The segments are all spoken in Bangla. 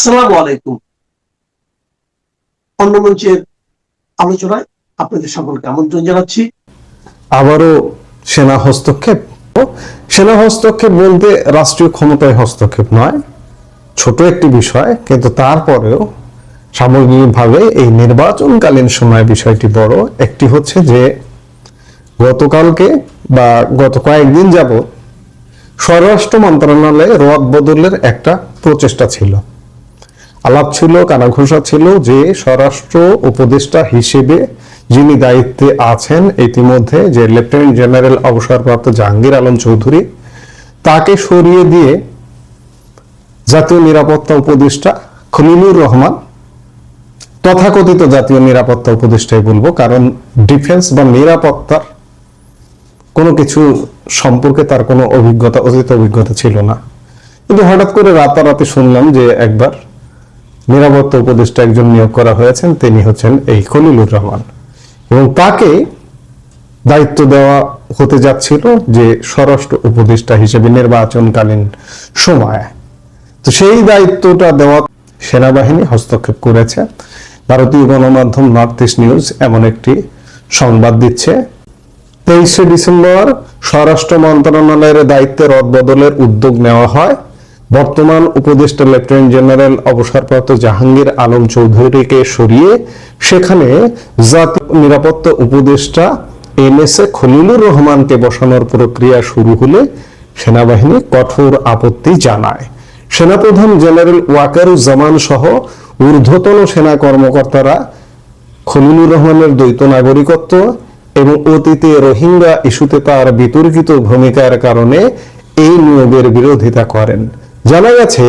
আসসালামু আলাইকুম। অন্য মঞ্চের আলোচনায় আপনাদের সকলকে আমন্ত্রণ জানাচ্ছি। আবারও সেনা হস্তক্ষেপ। সেনা হস্তক্ষেপ বলতে রাষ্ট্রীয় ক্ষমতায় হস্তক্ষেপ নয়, ছোট একটি বিষয়, কিন্তু তারপরেও সামগ্রিকভাবে এই নির্বাচনকালীন সময় বিষয়টি বড়। একটি হচ্ছে যে গতকালকে বা গত কয়েকদিন যাবত স্বরাষ্ট্র মন্ত্রণালয়ে রদ বদলের একটা প্রচেষ্টা ছিল, আলাপ ছিল, কানাঘুষা ছিল যে স্বরাষ্ট্র উপদেষ্টা হিসেবে যিনি দায়িত্বে আছেন ইতিমধ্যে, যে লেফটেন্যান্ট জেনারেল অবসরপ্রাপ্ত জাহাঙ্গীর আলম চৌধুরী, তাকে সরিয়ে দিয়ে জাতীয় নিরাপত্তা উপদেষ্টা খলিলুর রহমান, তথাকথিত জাতীয় নিরাপত্তা উপদেষ্টাই বলবো, কারণ ডিফেন্স বা নিরাপত্তার কোনো কিছু সম্পর্কে তার কোনো অভিজ্ঞতা, অতীত অভিজ্ঞতা ছিল না, কিন্তু হঠাৎ করে রাতারাতি শুনলাম যে একবার নিরাপত্তা উপদেষ্টা একজন নিয়োগ করা হয়েছেন, তিনি হচ্ছেন এই খলিলুর রহমান, এবং তাকে দায়িত্ব দেওয়া হতে যাচ্ছিল যে স্বরাষ্ট্র উপদেষ্টা হিসেবে নির্বাচনকালীন সময়। তো সেই দায়িত্বটা দেওয়া সেনাবাহিনী হস্তক্ষেপ করেছে। ভারতীয় গণমাধ্যম নর্থ ইস্ট নিউজ এমন একটি সংবাদ দিচ্ছে, 23শে ডিসেম্বর স্বরাষ্ট্র মন্ত্রণালয়ের দায়িত্বে রদবদলের উদ্যোগ নেওয়া হয়। বর্তমান উপদেষ্টা লেফটেন্যান্ট জেনারেল অবসরপ্রাপ্ত জাহাঙ্গীর আলম চৌধুরীকে সরিয়ে সেখানে জাতীয় নিরাপত্তা উপদেষ্টা NSA খলিলুর রহমানকে বসানোর প্রক্রিয়া শুরু হলে সেনাবাহিনী কঠোর আপত্তি জানায়। সেনাপ্রধান জেনারেল ওয়াকারুজ্জামান সহ ঊর্ধ্বতন সেনা কর্মকর্তারা খলিলুর রহমানের দ্বৈত নাগরিকত্ব এবং অতীতে রোহিঙ্গা ইস্যুতে তার বিতর্কিত ভূমিকার কারণে এই নিয়োগের বিরোধিতা করেন। জানা গেছে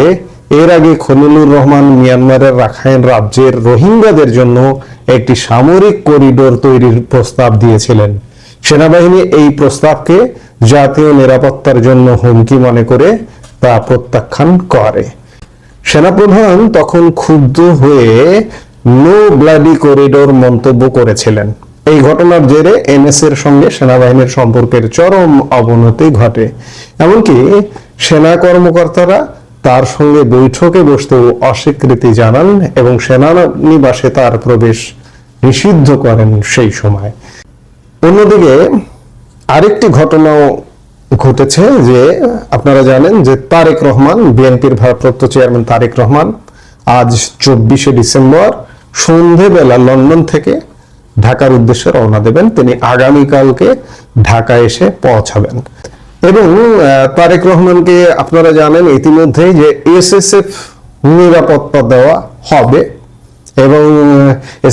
এর আগে খলিলুর রহমান মিয়ানমারের রাখাইন রাজ্যের রোহিঙ্গাদের জন্য একটি সামরিক করিডোর তৈরির প্রস্তাব দিয়েছিলেন। সেনাবাহিনী এই প্রস্তাবকে জাতীয় নিরাপত্তার জন্য হুমকি মনে করে তা প্রত্যাখ্যান করে। সেনাপ্রধান তখন ক্ষুব্ধ হয়ে নো ব্লাডি করিডোর মন্তব্য করেছিলেন। এই ঘটনার জেরে NSA এর সঙ্গে সেনাবাহিনীর সম্পর্কের চরম অবনতি ঘটে, এমনকি সেনা কর্মকর্তারা তার সঙ্গে বৈঠকে বসতেও অস্বীকৃতি জানান এবং সেনানিবাসে তার প্রবেশ নিষিদ্ধ করেন সেই সময়। অন্যদিকে আরেকটি ঘটনাও ঘটেছে, যে আপনারা জানেন যে তারেক রহমান, বিএনপির ভারপ্রাপ্ত চেয়ারম্যান তারেক রহমান আজ 24শে ডিসেম্বর সন্ধেবেলা লন্ডন থেকে ঢাকার উদ্দেশ্যে রওনা দেবেন। তিনি আগামীকালকে ঢাকা এসে পৌঁছাবেন এবং তারেক রহমানকে আপনারা জানেন ইতিমধ্যে যে SSF নিরাপত্তা দেওয়া হবে, এবং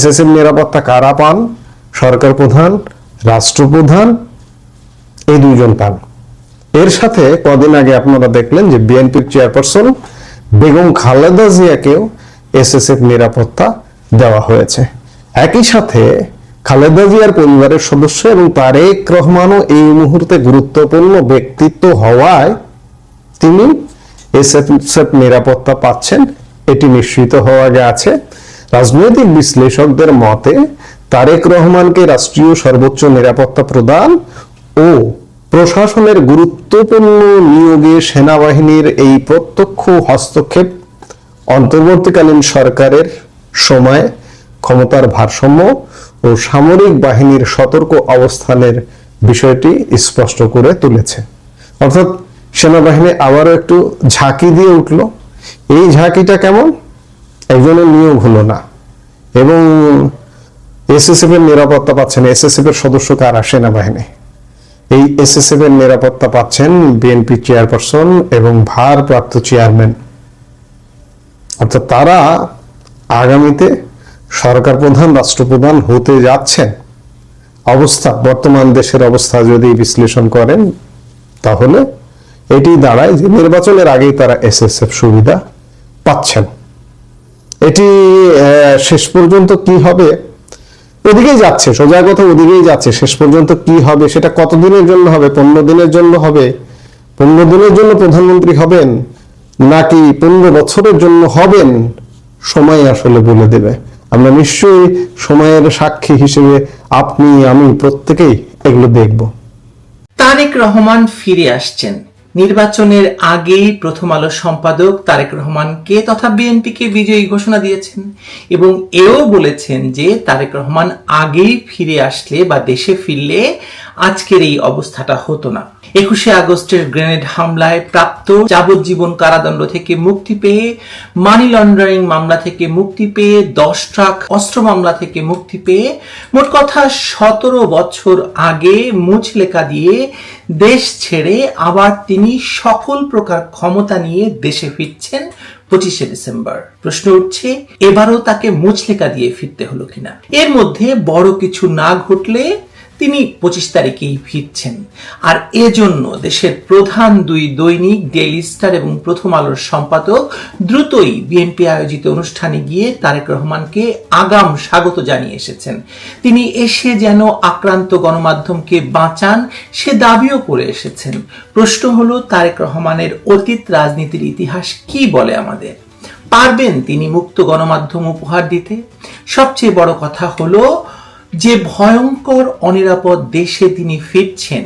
SSF নিরাপত্তা কারা পান? সরকার প্রধান, রাষ্ট্রপ্রধান, এই দুইজন পান। এর সাথে কদিন আগে আপনারা দেখলেন যে বিএনপির চেয়ারপারসন বেগম খালেদা জিয়াকেও SSF নিরাপত্তা দেওয়া হয়েছে। একই সাথে খালেদা জিয়ার পরিবারের সদস্য এবং তারেক রহমানও এই মুহূর্তে গুরুত্বপূর্ণ ব্যক্তিত্ব হওয়ায় তিনি SSF নিরাপত্তা পাচ্ছেন, এটি নিশ্চিত হওয়া গেছে। রাজনৈতিক বিশ্লেষকদের মতে তারেক রহমানকে রাষ্ট্রীয় সর্বোচ্চ নিরাপত্তা প্রদান ও প্রশাসনের গুরুত্বপূর্ণ নিয়োগে সেনাবাহিনীর এই প্রত্যক্ষ হস্তক্ষেপ অন্তর্বর্তীকালীন সরকারের সময় ক্ষমতার ভারসাম্য ও সামরিক বাহিনীর সতর্ক অবস্থানের বিষয়টি স্পষ্ট করে তুলেছে। অর্থাৎ সেনাবাহিনী আবারও একটু ঝাঁকি দিয়ে উঠল। এই ঝাঁকিটা কেমন? একজনের নিয়োগ হলো না এবং SSF এর নিরাপত্তা পাচ্ছেন। SSF এর সদস্য কারা? সেনাবাহিনী। এই SSF এর নিরাপত্তা পাচ্ছেন বিএনপি চেয়ারপারসন এবং ভারপ্রাপ্ত চেয়ারম্যান। অর্থাৎ তারা আগামীতে সরকার প্রধান, রাষ্ট্রপ্রধান হতে যাচ্ছেন। অবস্থা, বর্তমান দেশের অবস্থা যদি বিশ্লেষণ করেন তাহলে এটি দাঁড়ায় যে নির্বাচনের আগেই তারা SSF সুবিধা পাচ্ছেন। এটি শেষ পর্যন্ত কি হবে? ওদিকেই যাচ্ছে, সোজা কথা ওদিকেই যাচ্ছে। শেষ পর্যন্ত কি হবে সেটা কতদিনের জন্য হবে? 15 দিনের জন্য হবে? 15 দিনের জন্য প্রধানমন্ত্রী হবেন নাকি 15 বছরের জন্য হবেন? সময় আসলে বলে দেবে। আমরা নিশ্চয়ই সময়ের সাক্ষী হিসেবে আপনি, আমি প্রত্যেকেই এগুলো দেখব। তারেক রহমান ফিরে আসছেন, নির্বাচনের আগেই প্রথম আলো সম্পাদক তারেক রহমানকে তথা বিএনপিকে বিজয়ী ঘোষণা দিয়েছেন এবং এও বলেছেন যে তারেক রহমান আগেই ফিরে আসলে বা দেশে ফিরলে আজকের এই অবস্থাটা হতো না। 21শে আগস্টের গ্রেনেড হামলায় প্রাপ্ত যাবজ্জীবন কারাদণ্ড থেকে মুক্তি পেয়ে, মানি লন্ডারিং মামলা থেকে মুক্তি পেয়ে, 10 ট্রাক অস্ত্র মামলা থেকে মুক্তি পেয়ে, মোট কথা 17 বছর আগে মুচলেকা দিয়ে দেশ ছেড়ে আবার তিনি সকল প্রকার ক্ষমতা নিয়ে দেশে ফিরছেন 25শে ডিসেম্বর। প্রশ্ন উঠছে, এবারও তাকে মুচলেকা দিয়ে ফিরতে হলো কিনা। এর মধ্যে বড় কিছু না ঘটলে তিনি 25 তারিখেই ফিরছেন। আর এজন্য দেশের প্রধান দুই দৈনিক ডেইলি স্টার এবং প্রথম আলোর সম্পাদক দ্রুতই বিএনপি আয়োজিত অনুষ্ঠানে গিয়ে তারেক রহমানকে আগাম স্বাগত জানিয়ে এসেছেন। তিনি এসে যেন আক্রান্ত গণমাধ্যমকে বাঁচান সে দাবিও করে এসেছেন। প্রশ্ন হলো, তারেক রহমানের অতীত রাজনীতির ইতিহাস কি বলে আমাদের? পারবেন তিনি মুক্ত গণমাধ্যম উপহার দিতে? সবচেয়ে বড় কথা হলো, যে ভয়ঙ্কর অনিরাপদ দেশে তিনি ফিরছেন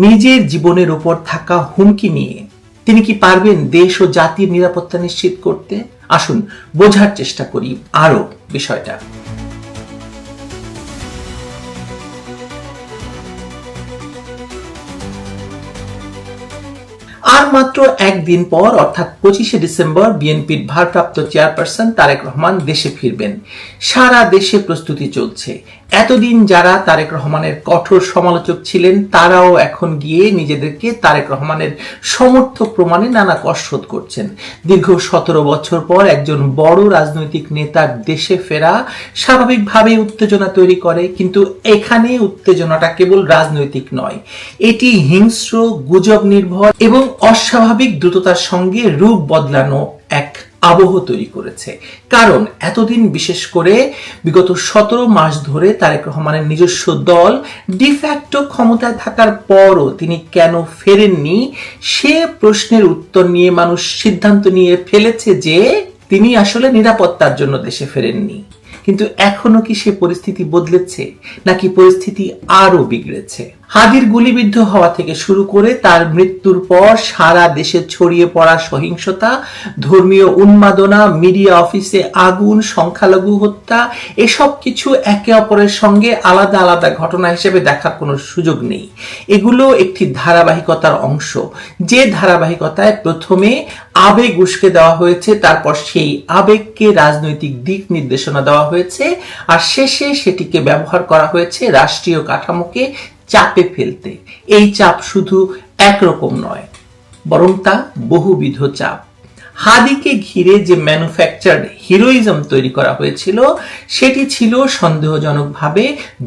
নিজের জীবনের উপর থাকা হুমকি নিয়ে, তিনি কি পারবেন দেশ ও জাতির নিরাপত্তা নিশ্চিত করতে? আসুন বোঝার চেষ্টা করি আরো বিষয়টা। আর মাত্র একদিন পর অর্থাৎ 25শে ডিসেম্বর বিএনপির ভারপ্রাপ্ত চেয়ারপারসন তারেক রহমান দেশে ফিরবেন। সারা দেশে প্রস্তুতি চলছে। এতদিন যারা তারেক রহমানের কঠোর সমালোচক ছিলেন তারাও এখন গিয়ে নিজেদেরকে তারেক রহমানের সমর্থক প্রমাণে নানা কসরত করছেন। দীর্ঘ 17 বছর পর একজন বড় রাজনৈতিক নেতার দেশে ফেরা স্বাভাবিকভাবেই উত্তেজনা তৈরি করে, কিন্তু এখানে উত্তেজনাটা কেবল রাজনৈতিক নয়, এটি হিংস্র, গুজব নির্ভর এবং অস্বাভাবিক দ্রুততার সঙ্গে রূপ বদলানো এক আবহ তৈরি করেছে। কারণ এতদিন, বিশেষ করে বিগত 17 মাস ধরে তারেক রহমানের নিজস্ব দল ডিফ্যাক্টো ক্ষমতায় থাকার পরও তিনি কেন ফেরেননি সে প্রশ্নের উত্তর নিয়ে মানুষ সিদ্ধান্ত নিয়ে ফেলেছে যে তিনি আসলে নিরাপত্তার জন্য দেশে ফেরেননি। কিন্তু এখনো কি সে পরিস্থিতি বদলেছে, নাকি পরিস্থিতি আরো বিগড়েছে? হাদির গুলিবিদ্ধ হওয়া থেকে শুরু করে তার মৃত্যুর পর সারা দেশে ছড়িয়ে পড়া সহিংসতা, ধর্মীয় উন্মাদনা, মিডিয়া অফিসে আগুন, সংখ্যালঘু হত্যা, এসব কিছু একে অপরের সঙ্গে আলাদা আলাদা ঘটনা হিসেবে দেখার কোনো সুযোগ নেই। এগুলো একটি ধারাবাহিকতার অংশ, যে ধারাবাহিকতায় প্রথমে আবেগ উস্কে দেওয়া হয়েছে, তারপর সেই আবেগকে রাজনৈতিক দিক নির্দেশনা দেওয়া হয়েছে, আর শেষে সেটিকে ব্যবহার করা হয়েছে রাষ্ট্রীয় কাঠামোকে চাপে ফেলতে। এই চাপ শুধু একরকম নয়, বরং তা বহুবিধ চাপ। হাদিকে ঘিরে যে ম্যানুফ্যাকচার্ড হিরোইজম তৈরি করা হয়েছিল সেটি ছিল সন্দেহজনকভাবে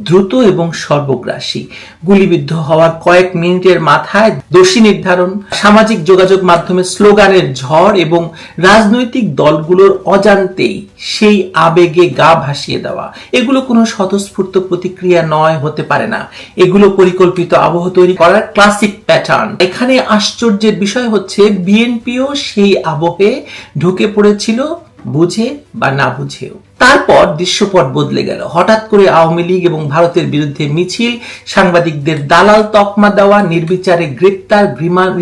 দ্রুত এবং সর্বগ্রাসী। গুলিবিদ্ধ হওয়ার কয়েক মিনিটের মাথায় দোষী নির্ধারণ, সামাজিক যোগাযোগ মাধ্যমে স্লোগানের ঝড় এবং রাজনৈতিক দলগুলোর অজান্তেই সেই আবেগে গা ভাসিয়ে দেওয়া, এগুলো কোনো স্বতঃস্ফূর্ত প্রতিক্রিয়া নয়, হতে পারে না। এগুলো পরিকল্পিত আবহ তৈরি করার ক্লাসিক প্যাটার্ন। এখানে আশ্চর্যের বিষয় হচ্ছে বিএনপিও সেই আবহে ঢুকে পড়েছিল, বুঝে বা না বুঝেও। তারপর দৃশ্যপট বদলে গেল। হঠাৎ করে আওয়ামী লীগ এবং ভারতের বিরুদ্ধে মিছিল, সাংবাদিকদের দালাল তকমা দেওয়া, নির্বিচারে গ্রেপ্তার,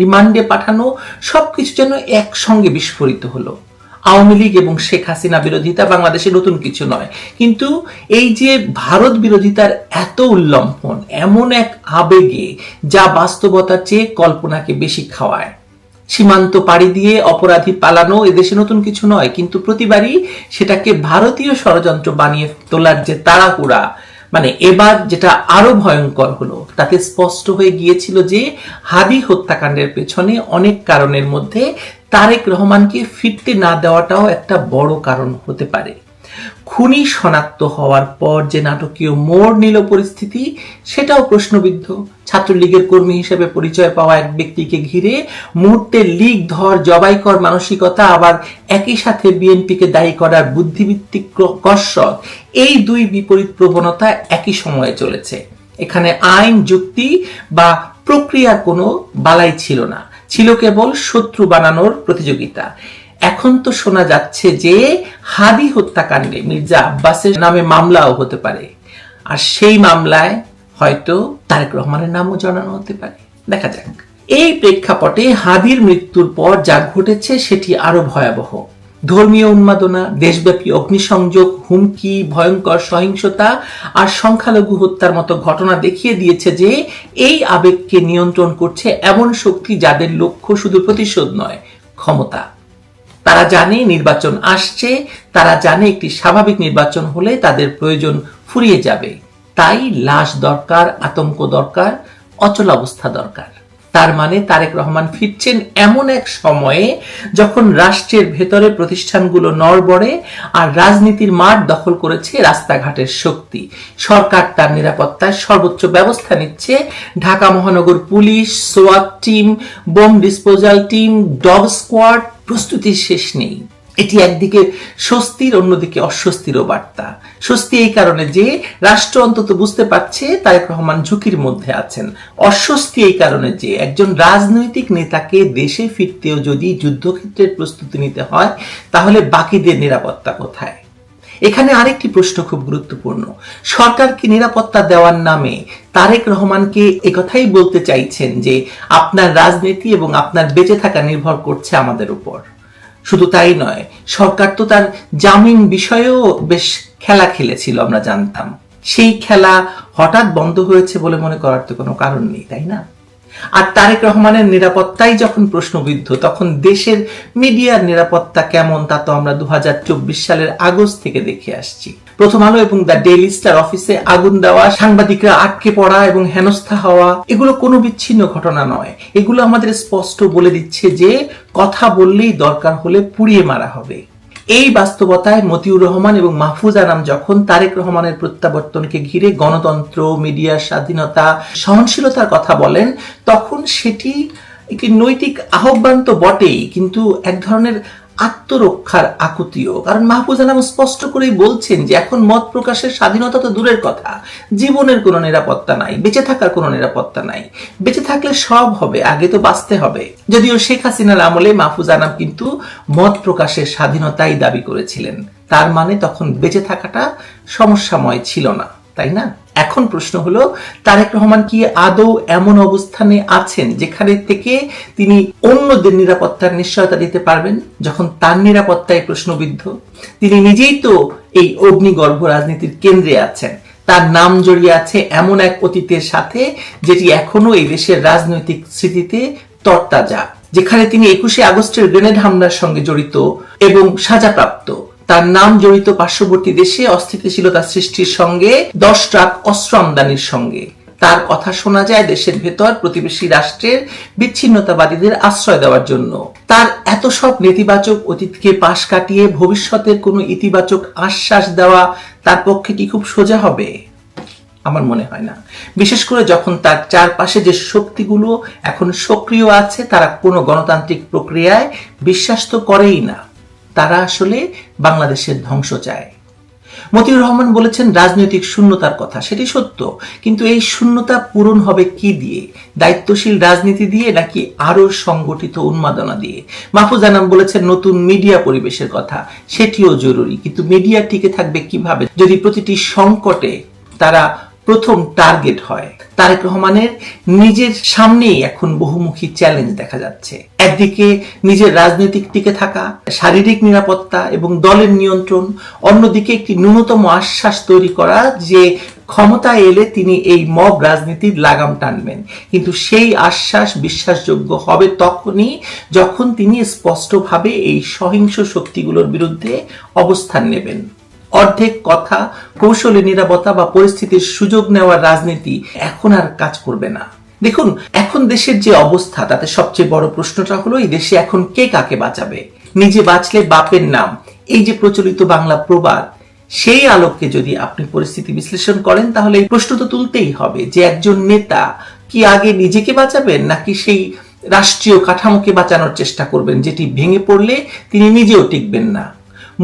রিমান্ডে পাঠানো, সবকিছু যেন একসঙ্গে বিস্ফোরিত হলো। আওয়ামী লীগ এবং শেখ হাসিনা বিরোধিতা বাংলাদেশে নতুন কিছু নয়, কিন্তু এই যে ভারত বিরোধিতার এত উল্লম্ফন, এমন এক আবেগে যা বাস্তবতার চেয়ে কল্পনাকে বেশি খাওয়ায়। সীমান্ত পাড়ি দিয়ে অপরাধী পালানো এদেশে নতুন কিছু নয়, কিন্তু প্রতিবারই সেটাকে ভারতীয় ষড়যন্ত্র বানিয়ে তোলার যে তাড়াহুড়া, মানে এবার যেটা আরো ভয়ঙ্কর হলো, তাতে স্পষ্ট হয়ে গিয়েছিল যে হাদি হত্যাকাণ্ডের পেছনে অনেক কারণের মধ্যে তারেক রহমানকে ফিরতে না দেওয়াটাও একটা বড় কারণ হতে পারে। খুনি শনাক্ত হওয়ার পর যে নাটকীয় মোড় নিল পরিস্থিতি, সেটাও প্রশ্নবিদ্ধ। ছাত্রলীগের কর্মী হিসেবে পরিচয় পাওয়া এক ব্যক্তিকে ঘিরে মুহূর্তে লীগ ধর জবাই কর মানসিকতা, আবার একই সাথে বিএনপিকে দায়ী করার বুদ্ধিভিত্তিক কসরত, এই দুই বিপরীত প্রবণতা একই সময়ে চলেছে। এখানে আইন, যুক্তি বা প্রক্রিয়ার কোনো বালাই ছিল না, ছিল কেবল শত্রু বানানোর প্রতিযোগিতা। এখন তো শোনা যাচ্ছে যে হাদি হত্যাকাণ্ডে মির্জা আব্বাসের নামে মামলাও হতে পারে, আর সেই মামলায় হয়তো তারেক রহমানের নামও জানানো হতে পারে। দেখা যাক। এই প্রেক্ষাপটে হাদির মৃত্যুর পর যা ঘটেছে সেটি আরো ভয়াবহ। ধর্মীয় উন্মাদনা, দেশব্যাপী অগ্নিসংযোগ, হুমকি, ভয়ঙ্কর সহিংসতা আর সংখ্যালঘু হত্যার মতো ঘটনা দেখিয়ে দিয়েছে যে এই আবেগকে নিয়ন্ত্রণ করছে এমন শক্তি যাদের লক্ষ্য শুধু প্রতিশোধ নয়, ক্ষমতা। তারা জানে নির্বাচন আসছে, তারা জানে একটি স্বাভাবিক নির্বাচন হলে তাদের প্রয়োজন ফুরিয়ে যাবে। তাই লাশ দরকার, আতঙ্ক দরকার, অচলাবস্থা দরকার। তার মানে তারেক রহমান ফিরছেন এমন এক সময়ে যখন রাষ্ট্রের ভেতরে প্রতিষ্ঠানগুলো নড়বড়ে আর রাজনীতির মাঠ দখল করেছে রাস্তাঘাটের শক্তি। সরকার তার নিরাপত্তায় সর্বোচ্চ ব্যবস্থা নিচ্ছে। ঢাকা মহানগর পুলিশ, সোয়াট team, bomb disposal team, dog squad, প্রস্তুতির শেষ নেই। এটি একদিকে স্বস্তির, অন্যদিকে অস্বস্তিরও বার্তা। স্বস্তি এই কারণে যে রাষ্ট্র অন্তত বুঝতে পারছে তারেক রহমান ঝুঁকির মধ্যে আছেন। অস্বস্তি এই কারণে যে একজন রাজনৈতিক নেতাকে দেশে ফিরতেও যদি যুদ্ধক্ষেত্রের প্রস্তুতি নিতে হয়, তাহলে বাকিদের নিরাপত্তা কোথায়? এখানে আরেকটি প্রশ্ন খুব গুরুত্বপূর্ণ। সরকার কি নিরাপত্তা দেওয়ার নামে তারেক রহমানকে একথাই বলতে চাইছেন যে আপনার রাজনীতি এবং আপনার বেঁচে থাকা নির্ভর করছে আমাদের উপর? শুধু তাই নয়, সরকার তো তার জামিন বিষয়েও বেশ খেলা খেলেছিল, আমরা জানতাম। সেই খেলা হঠাৎ বন্ধ হয়েছে বলে মনে করার তো কোনো কারণ নেই, তাই না? আর তারেক রহমানের নিরাপত্তাই যখন প্রশ্নবিদ্ধ, তখন দেশের মিডিয়ার নিরাপত্তা কেমন তা তো আমরা 2024 সালের আগস্ট থেকে দেখে আসছি। প্রথম আলো এবং দ্য ডেইলি স্টার অফিসে আগুন দেওয়া, সাংবাদিকরা আটকে পড়া এবং হেনস্থা হওয়া, এগুলো কোনো বিচ্ছিন্ন ঘটনা নয়। এগুলো আমাদের স্পষ্ট বলে দিচ্ছে যে কথা বললেই দরকার হলে পুড়িয়ে মারা হবে। এই বাস্তবতায় মতিউর রহমান এবং মাহফুজ আনাম যখন তারেক রহমানের প্রত্যাবর্তনকে ঘিরে গণতন্ত্র, মিডিয়ার স্বাধীনতা, সহনশীলতার কথা বলেন, তখন সেটি একটি নৈতিক আহ্বান তো বটেই, কিন্তু এক ধরনের আত্মরক্ষার আকুতিও। কারণ মাহফুজ আনাম স্পষ্ট করেই বলছেন যে এখন মত প্রকাশের স্বাধীনতা তো দূরের কথা, জীবনের কোনো নিরাপত্তা নাই, বেঁচে থাকার কোনো নিরাপত্তা নাই। বেঁচে থাকলে সব হবে, আগে তো বাঁচতে হবে। যদিও শেখ হাসিনার আমলে মাহফুজ আনাম কিন্তু মত প্রকাশের স্বাধীনতাই দাবি করেছিলেন। তার মানে তখন বেঁচে থাকাটা সমস্যাময় ছিল না, তাই না? এখন প্রশ্ন হলো, তারেক রহমান কি আদৌ এমন অবস্থানে আছেন যেখানে থেকে তিনি অন্যদের নিরাপত্তার নিশ্চয়তা দিতে পারবেন, যখন তার নিরাপত্তায় প্রশ্নবিদ্ধ? তিনি নিজেই তো এই অগ্নিগর্ভ রাজনীতির কেন্দ্রে আছেন। তার নাম জড়িয়ে আছে এমন এক অতীতের সাথে যেটি এখনো এই দেশের রাজনৈতিক স্মৃতিতে তরতাজা, যেখানে তিনি 21শে আগস্টের গ্রেনেড হামলার সঙ্গে জড়িত এবং সাজাপ্রাপ্ত। তার নাম জড়িত পার্শ্ববর্তী দেশে অস্থিতিশীলতা সৃষ্টির সঙ্গে, 10 ট্রাক অস্ত্র আমদানির সঙ্গে। তার কথা শোনা যায় দেশের ভেতর প্রতিবেশী রাষ্ট্রের বিচ্ছিন্নতাবাদীদের আশ্রয় দেওয়ার জন্য। তার এত সব নেতিবাচক অতীতকে পাশ কাটিয়ে ভবিষ্যতের কোনো ইতিবাচক আশ্বাস দেওয়া তার পক্ষে কি খুব সোজা হবে? আমার মনে হয় না। বিশেষ করে যখন তার চারপাশে যে শক্তিগুলো এখন সক্রিয় আছে, তারা কোনো গণতান্ত্রিক প্রক্রিয়ায় বিশ্বাস তো করেই না। তারা আসলে বাংলাদেশের ধ্বংস চায়। মতিউর রহমান বলেছেন রাজনৈতিক শূন্যতার কথা, সেটি সত্য, কিন্তু এই শূন্যতা পূরণ হবে কি দিয়ে? দায়িত্বশীল রাজনীতি দিয়ে নাকি আরো সংগঠিত উন্মাদনা দিয়ে? মাহফুজ আনাম বলেছেন নতুন মিডিয়া পরিবেশের কথা, সেটিও জরুরি, কিন্তু মিডিয়া টিকে থাকবে কিভাবে যদি প্রতিটি সংকটে তারা প্রথম টার্গেট হয়? তারেক রহমানের নিজের সামনেই এখন বহুমুখী চ্যালেঞ্জ দেখা যাচ্ছে। একদিকে নিজের রাজনৈতিক টিকে থাকা, শারীরিক নিরাপত্তা এবং দলের নিয়ন্ত্রণ, অন্যদিকে একটি ন্যূনতম আশ্বাস তৈরি করা যে ক্ষমতায় এলে তিনি এই মব রাজনীতির লাগাম টানবেন। কিন্তু সেই আশ্বাস বিশ্বাসযোগ্য হবে তখনই যখন তিনি স্পষ্টভাবে এই সহিংস শক্তিগুলোর বিরুদ্ধে অবস্থান নেবেন। অর্ধেক কথা, কৌশলী নিরাপত্তা বা পরিস্থিতির সুযোগ নেওয়ার রাজনীতি এখন আর কাজ করবে না। দেখুন, এখন দেশের যে অবস্থা, তাতে সবচেয়ে বড় প্রশ্নটা হলো এই দেশে এখন কে কাকে বাঁচাবে? নিজে বাঁচলে বাপের নাম, এই যে প্রচলিত বাংলা প্রবাদ, সেই আলোকে যদি আপনি পরিস্থিতি বিশ্লেষণ করেন, তাহলে এই প্রশ্ন তো তুলতেই হবে যে একজন নেতা কি আগে নিজেকে বাঁচাবেন নাকি সেই রাষ্ট্রীয় কাঠামোকে বাঁচানোর চেষ্টা করবেন, যেটি ভেঙে পড়লে তিনি নিজেও টিকবেন না।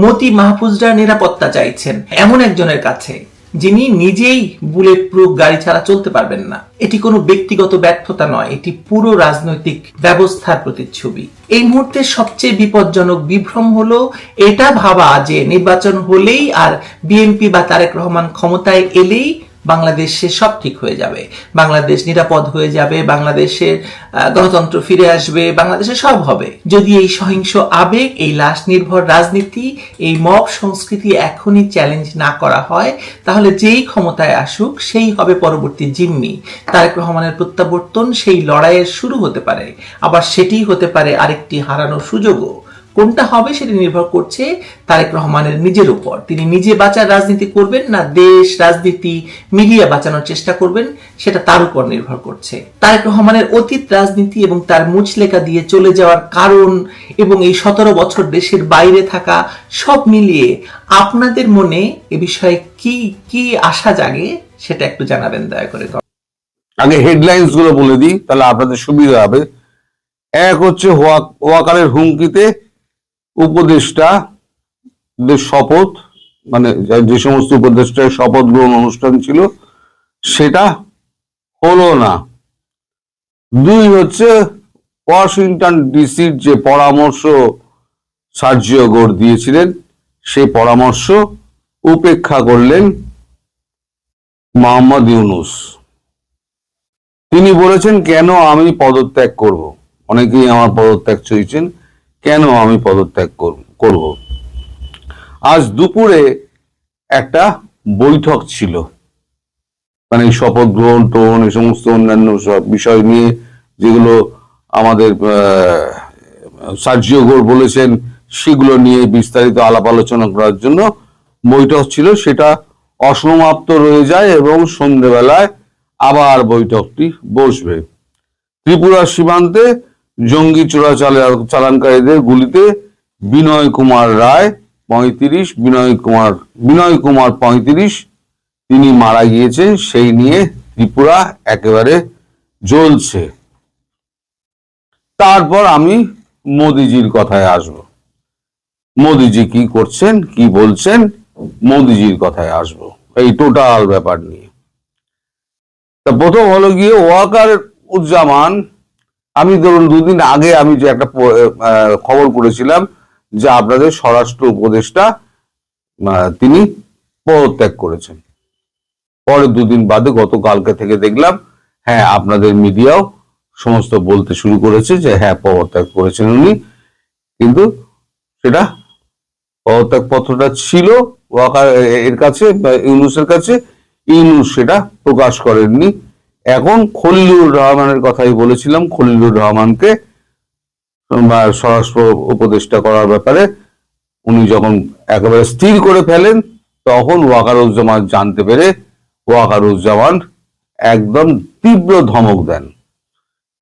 মতি মাহফুজরা নিরাপত্তা চাইছেন এমন একজনের কাছে যিনি নিজেই বুলেট প্রুফ গাড়ি ছাড়া চলতে পারবেন না। এটি কোনো ব্যক্তিগত ব্যর্থতা নয়, এটি পুরো রাজনৈতিক ব্যবস্থার প্রতিচ্ছবি। এই মুহূর্তে সবচেয়ে বিপজ্জনক বিভ্রম হলো এটা ভাবা যে নির্বাচন হলেই আর বিএনপি বা তারেক রহমান ক্ষমতায় এলেই বাংলাদেশে সব ঠিক হয়ে যাবে, বাংলাদেশ নিরাপদ হয়ে যাবে, বাংলাদেশের গণতন্ত্র ফিরে আসবে, বাংলাদেশে সব হবে। যদি এই সহিংস আবেগ, এই লাশ নির্ভর রাজনীতি, এই মব সংস্কৃতি এখনই চ্যালেঞ্জ না করা হয়, তাহলে যেই ক্ষমতায় আসুক সেই হবে পরবর্তী জিম্মি। তারেক রহমানের প্রত্যাবর্তন সেই লড়াইয়ের শুরু হতে পারে, আবার সেটিই হতে পারে আরেকটি হারানোর সুযোগও। কোনটা হবে সেটি নির্ভর করছে তারেক রহমানের নিজের উপর। তিনি নিজে বাঁচার রাজনীতি করবেন না দেশ, রাজনীতি, মিডিয়া বাঁচানোর চেষ্টা করবেন, সেটা তার উপর নির্ভর করছে। তারেক রহমানের অতীত রাজনীতি এবং তার মুচলেকা দিয়ে চলে যাওয়ার কারণ এবং এই 17 বছর দেশের বাইরে থাকা, সব মিলিয়ে আপনাদের মনে এ বিষয়ে কি কি আশা জাগে সেটা একটু জানাবেন দয়া করে। আগে হেডলাইন্স গুলো বলে দিই, তাহলে আপনাদের সুবিধা হবে। এক হচ্ছে ওয়াকারের হুমকিতে উপদেষ্টাদের শপথ, মানে যে সমস্ত উপদেষ্টার শপথ গ্রহণ অনুষ্ঠান ছিল সেটা হলো না। দুই হচ্ছে ওয়াশিংটন ডিসির যে পরামর্শ সার্জিও গোর দিয়েছিলেন সেই পরামর্শ উপেক্ষা করলেন মোহাম্মদ ইউনূস। তিনি বলেছেন, কেন আমি পদত্যাগ করব? অনেকেই আমার পদত্যাগ চেয়েছেন, কেন আমি পদত্যাগ করব? আজ দুপুরে একটা বৈঠক ছিল, মানে শপথ গ্রহণ টোন এই সমস্ত অন্যান্য সব বিষয় নিয়ে যেগুলো আমাদের সার্জিও গোর বলেছেন সেগুলো নিয়ে বিস্তারিত আলাপ আলোচনা করার জন্য বৈঠক ছিল। সেটা অসমাপ্ত রয়ে যায় এবং সন্ধ্যেবেলায় আবার বৈঠকটি বসবে। ত্রিপুরা সীমান্তে জঙ্গি চোরাচালানকারীদের গুলিতে বিনয় কুমার রায় 35, বিনয় কুমার 35 তিনি মারা গিয়েছেন। সেই নিয়ে ত্রিপুরা একেবারে জ্বলছে। তারপর আমি মোদিজির কথায় আসব। মোদিজি কি করছেন, কি বলছেন, মোদিজির কথায় আসব এই টোটাল ব্যাপার নিয়ে। তা প্রথম হলো গিয়ে ওয়াকার উজ্জামান। আমি ধরুন দুদিন আগে আমি যে একটা খবর করেছিলাম যে আপনাদের স্বরাষ্ট্র উপদেষ্টা তিনি পদত্যাগ করেছেন। পরে দুদিন বাদে গতকালকে থেকে দেখলাম, হ্যাঁ আপনাদের মিডিয়াও সমস্ত বলতে শুরু করেছে যে হ্যাঁ পদত্যাগ করেছেন উনি। কিন্তু সেটা পদত্যাগ পত্রটা ছিল ওয়াকার এর কাছে, ইউনূসের কাছে, ইউনূস সেটা প্রকাশ করেননি। এখন খলিলুর রহমানের কথাই বলেছিলাম, খলিলুর রহমানকে স্বরাষ্ট্র উপদেষ্টা করার ব্যাপারে উনি যখন একেবারে স্থির করে ফেলেন তখন ওয়াকারুজ্জামান জানতে পেরে ওয়াকারুজ্জামান একদম তীব্র ধমক দেন।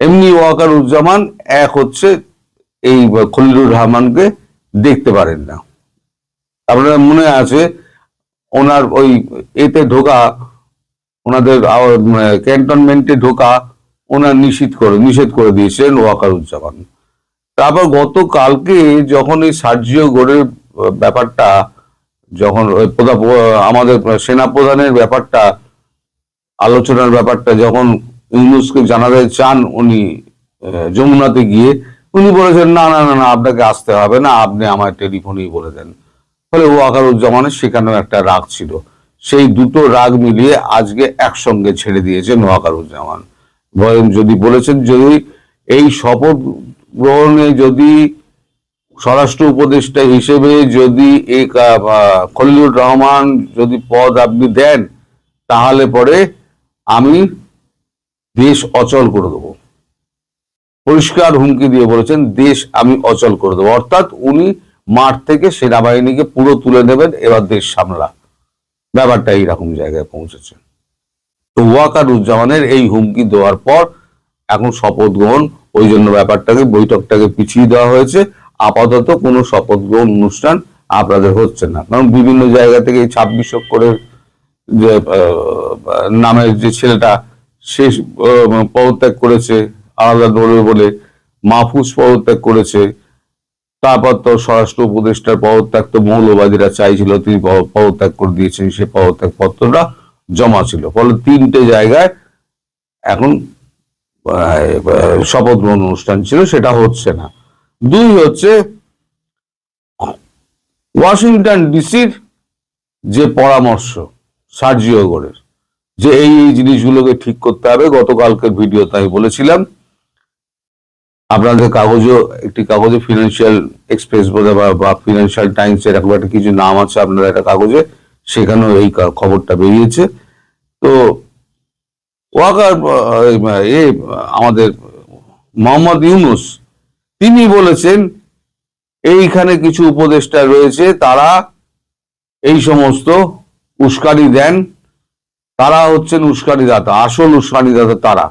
এমনি ওয়াকারুজ্জামান এক হচ্ছে এই খলিলুর রহমানকে দেখতে পারেন না। আপনার মনে আছে ওনার ওই এতে ঢোকা, ওনাদের ক্যান্টনমেন্টে ঢোকা ওনার নিষেধ করে দিয়েছিলেন ওয়াকারুজ্জামান। তারপর গতকালকে যখন এই সার্জিও গোরের ব্যাপারটা, যখন আমাদের সেনাপ্রধানের ব্যাপারটা, আলোচনার ব্যাপারটা যখন ইউনূসকে জানাতে চান উনি যমুনাতে গিয়ে, উনি বলেছেন না না না না আপনাকে আসতে হবে না, আপনি আমার টেলিফোনেই বলে দেন। ফলে ওয়াকারুজ্জামানের সেখানেও একটা রাগ ছিল। সেই দুটো রাগ মিলিয়ে আজকে একসঙ্গে ছেড়ে দিয়েছেন ওয়াকারুজ্জামান। যদি বলেছেন যদি এই শপথ গ্রহণে যদি স্বরাষ্ট্র উপদেষ্টা হিসেবে যদি এই খলিলুর রহমান যদি পদ আপনি দেন তাহলে পরে আমি দেশ অচল করে দেবো। পরিষ্কার হুমকি দিয়ে বলেছেন দেশ আমি অচল করে দেবো। অর্থাৎ উনি মাঠ থেকে সেনাবাহিনীকে পুরো তুলে নেবেন, এবার দেশ সামলা। ব্যাপারটা এইরকম জায়গায় পৌঁছেছে। তো ওয়াকারুজ্জামানের এই হুমকি দেওয়ার পর এখন শপথ গ্রহণ, ওই জন্য বৈঠকটাকে পিছিয়ে দেওয়া হয়েছে। আপাতত কোনো শপথ গ্রহণ অনুষ্ঠান আপনাদের হচ্ছে না, কারণ বিভিন্ন জায়গা থেকে এই 26 অক্ষরের যে নামের যে ছেলেটা সে পদত্যাগ করেছে আলাদা দৌড়ে বলে, মাহফুজ পদত্যাগ করেছে। তারপর তো স্বরাষ্ট্র উপদেষ্টার পদত্যাগ তো মৌলবাদীরা চাইছিল, তিনি পদত্যাগ করে দিয়েছেন, সে পদত্যাগ পত্রটা জমা ছিল। ফলে 3টে জায়গায় এখন শপথ গ্রহণ অনুষ্ঠান ছিল, সেটা হচ্ছে না। 2 হচ্ছে ওয়াশিংটন ডিসির যে পরামর্শ সার্জিও গোরের, যে এই এই জিনিসগুলোকে ঠিক করতে হবে। গতকালকের ভিডিওতে আমি বলেছিলাম, আপনাদের কাগজও একটি কাগজে ফিনান্সিয়াল এক্সপ্রেস বোধহয় বা ফিনান্সিয়াল টাইমস এরকম একটা কিছু নাম আছে আপনার একটা কাগজে, সেখানেও এই খবরটা বেরিয়েছে। তো ওয়াকার আমাদের মোহাম্মদ ইউনূস তিনি বলেছেন এইখানে কিছু উপদেষ্টা রয়েছে, তারা এই সমস্ত উস্কানি দেন, তারা হচ্ছেন উস্কানিদাতা, আসল উস্কানিদাতা তারা।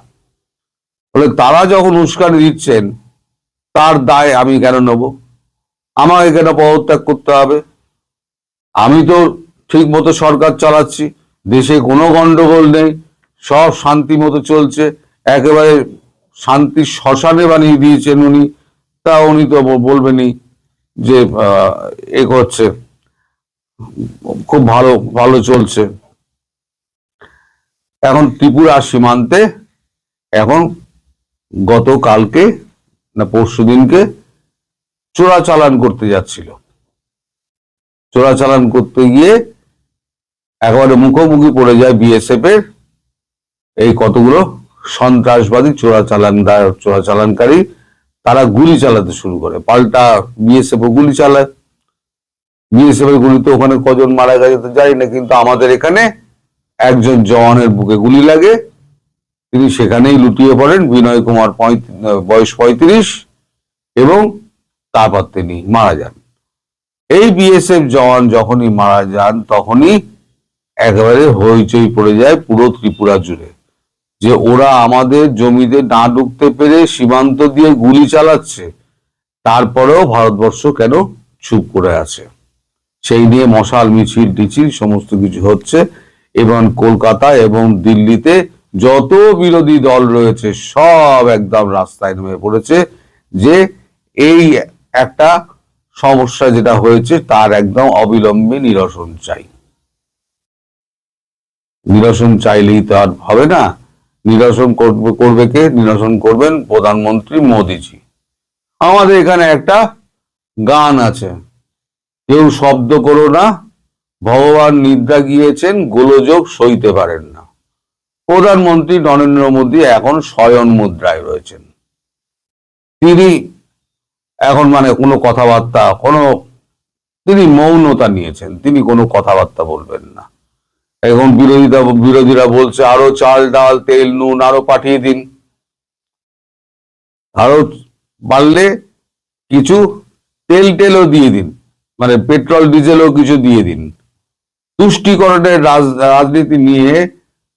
বলে তারা যখন উস্কানি দিচ্ছেন তার দায় আমি কেন নেব? আমাকে কেন পদত্যাগ করতে হবে? আমি তো ঠিক মতো সরকার চালাচ্ছি, দেশে কোনো গন্ডগোল নেই, সব শান্তি মতো চলছে, একেবারে শান্তির শ্মশানে বানিয়ে দিয়েছেন উনি। তা উনি তো বলবেনই যে এ করছে, খুব ভালো ভালো চলছে। এখন ত্রিপুরা সীমান্তে এখন গতকালকে না পরশুদিনকে চোরাচালান করতে যাচ্ছিল। চোরাচালান করতে গিয়ে একেবারে মুখোমুখি পড়ে যায় বিএসএফ এর এই কতগুলো সন্ত্রাসবাদী চোরাচালানকারী। তারা গুলি চালাতে শুরু করে, পাল্টা বিএসএফ গুলি চালায়। বিএসএফ এর গুলিতে ওখানে কজন মারা গেছে তো জানি না, কিন্তু আমাদের এখানে একজন জওয়ানের বুকে গুলি লাগে, তিনি সেখানেই লুটিয়ে পড়েন। বিনয় কুমার বয়স 35 এবং তারপর তিনি মারা যান। এই বিএসএফ জওয়ান যখনই মারা যান তখনই একেবারে হইচই পড়ে যায় পুরো ত্রিপুরা জুড়ে, যে ওরা আমাদের জমিতে না ঢুকতে পেরে সীমান্ত দিয়ে গুলি চালাচ্ছে, তারপরেও ভারতবর্ষ কেন চুপ করে আছে। সেই নিয়ে মশাল মিছিল টিছিল সমস্ত কিছু হচ্ছে, এবং কলকাতা এবং দিল্লিতে যত বিরোধী দল রয়েছে সব একদম রাস্তায় নেমে পড়েছে, যে এই একটা সমস্যা যেটা হয়েছে তার একদম অবিলম্বে নিরসন চাই। নিরসন চাইলেই তো আর হবে না। নিরসন করবে কে? নিরসন করবেন প্রধানমন্ত্রী মোদিজি। আমাদের এখানে একটা গান আছে, কেউ শব্দ করো না, ভগবান নিদ্রা গিয়েছেন, গোলযোগ সইতে পারেন না। প্রধানমন্ত্রী নরেন্দ্র মোদী এখন শয়ন মুদ্রায় রয়েছেন। তিনি এখন মানে কোনো কথাবার্তা, তিনি মৌনতা নিয়েছেন, তিনি কোনো কথাবার্তা বলবেন না। এখন বিরোধীরা বলছে আরো চাল ডাল তেল নুন আরো পাঠিয়ে দিন, আরো বাড়লে কিছু তেলও দিয়ে দিন, মানে পেট্রোল ডিজেলও কিছু দিয়ে দিন। তুষ্টিকরণের রাজনীতি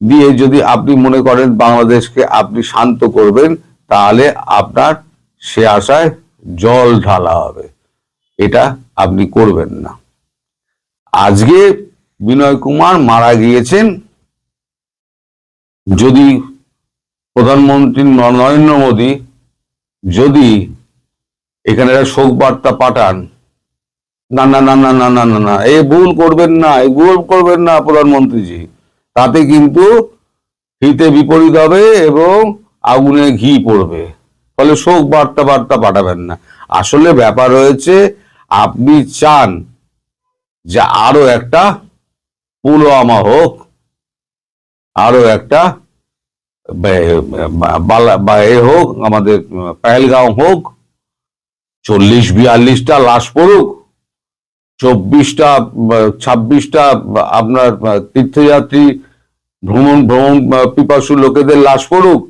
দিয়ে যদি আপনি মনে করেন বাংলাদেশকে আপনি শান্ত করবেন, তাহলে আপনার সে আশায় জল ঢালা হবে। এটা আপনি করবেন না। আজকে বিনয় কুমার মারা গিয়েছেন, যদি প্রধানমন্ত্রী নরেন্দ্র মোদী যদি এখানে একটা শোক বার্তা পাঠান, না না না না না না না না, এই ভুল করবেন না, এই ভুল করবেন না প্রধানমন্ত্রীজি, তাতে কিন্তু হিতে বিপরীত হবে এবং আগুনে ঘি পড়বে। ফলে শোক বার্তা পাঠাবেন না। আসলে ব্যাপার হয়েছে, আপনি চান যে আরো একটা পুলওয়ামা হোক, আরো একটা হোক, আমাদের পেহেলগাঁও হোক, 40-42টা লাশ পড়ুক, 26টা আপনার তীর্থযাত্রী ভ্রমণ পিপাসু লোকেদের লাশ পড়ুক,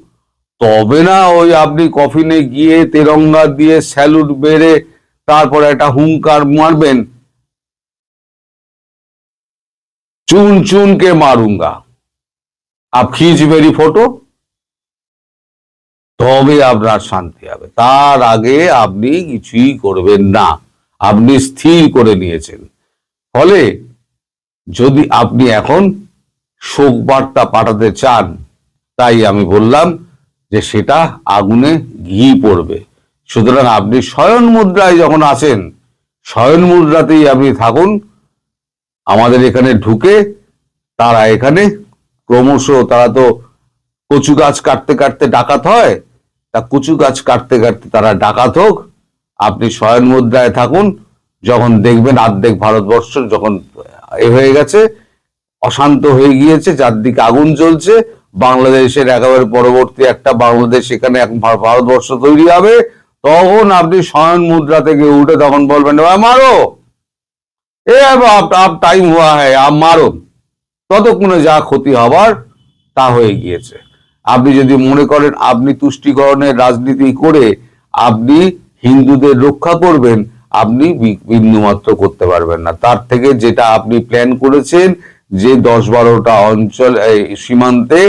তবে না ওই আপনি কফিনে গিয়ে তেরঙ্গা দিয়ে স্যালুট বেড়ে তারপরে একটা হুঙ্কার মারবেন, চুন চুন কে মারুঙ্গা, আপ খিচ মেরি ফটো, তবে আপনার শান্তি হবে। তার আগে আপনি কিছুই করবেন না। আপনি স্থির করে নিয়েছেন। ফলে যদি আপনি এখন শোক বার্তা পাঠাতে চান, তাই আমি বললাম যে সেটা আগুনে ঘি পড়বে। সুতরাং আপনি শয়ন মুদ্রায় যখন আছেন, শয়ন মুদ্রাতেই আপনি থাকুন। আমাদের এখানে ঢুকে তারা এখানে ক্রমশ, তারা তো কচু গাছ কাটতে কাটতে ডাকাত হয়, তা কচু গাছ কাটতে কাটতে তারা ডাকাত হোক, আপনি শয়ন মুদ্রায় থাকুন। যখন দেখবেন অর্ধেক ভারতবর্ষ যখন হয়ে গেছে, অশান্ত হয়ে গিয়েছে, চারদিকে আগুন জ্বলছে, বাংলাদেশের একেবারে পরবর্তী একটা বাংলাদেশ, এখানে এক ভারতবর্ষ তৈরি হবে, তখন আপনি শয়ন মুদ্রা থেকে উঠে তখন বলবেন মারো, এ আব টাইম হুয়া হ্যায়, আব মারো। ততক্ষণে যা ক্ষতি হবার তা হয়ে গিয়েছে। আপনি যদি মনে করেন আপনি তুষ্টিকরণের রাজনীতি করে আপনি হিন্দুদের রক্ষা করবেন, আপনি বিন্দুমাত্র করতে পারবেন না। তার থেকে যেটা আপনি প্ল্যান করেছেন যে 10-12টা অঞ্চল সীমান্তে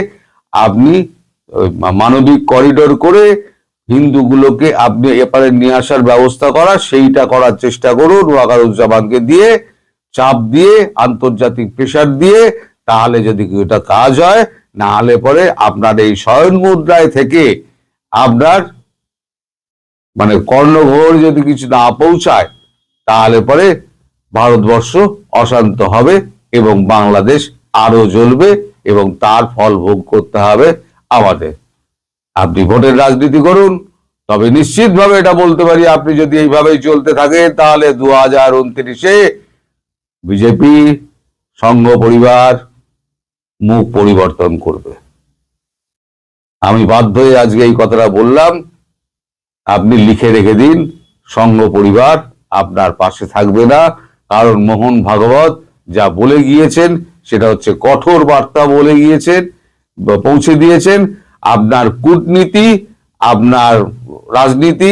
আপনি মানবিক করিডোর করে হিন্দুগুলোকে আপনি এপারে নিয়ে আসার ব্যবস্থা করা, সেইটা করার চেষ্টা করুন ওয়াকারুজ্জামানকে দিয়ে, চাপ দিয়ে, আন্তর্জাতিক প্রেসার দিয়ে। তাহলে যদি এটা কাজ হয়, না হলে পরে আপনার এই শয়ন মুদ্রায় থেকে আপনার মানে কর্ণঘোর যদি কিছু না পৌঁছায়, তাহলে পরে ভারতবর্ষ অশান্ত হবে এবং বাংলাদেশ আরো জ্বলবে এবং তার ফল ভোগ করতে হবে আমাদের। আপনি ভোটের রাজনীতি করুন, তবে নিশ্চিতভাবে এটা বলতে পারি আপনি যদি এইভাবেই চলতে থাকেন তাহলে 2029-এ বিজেপি সংঘ পরিবার মুখ পরিবর্তন করবে। আমি বাধ্য হয়ে আজকে এই কথাটা বললাম, আপনি লিখে রেখে দিন, সংঘ পরিবার আপনার পাশে থাকবে না। কারণ মোহন ভাগবত যা বলে গিয়েছেন সেটা হচ্ছে কঠোর বার্তা বলে গিয়েছেন, পৌঁছে দিয়েছেন। আপনার কূটনীতি, আপনার রাজনীতি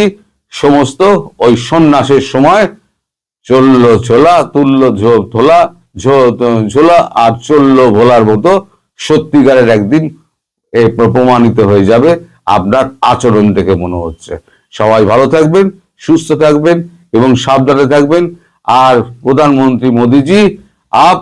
সমস্ত ওই সন্ন্যাসের সময় চললো ছোলা, তুললো ধোলা, ঝোলা আর চললো ভোলার মতো সত্যিকারের একদিন প্রমাণিত হয়ে যাবে আপনার আচরণ থেকে মনে হচ্ছে। সবাই ভালো থাকবেন, সুস্থ থাকবেন এবং সাবধানে থাকবেন। আর প্রধানমন্ত্রী মোদিজি, আপ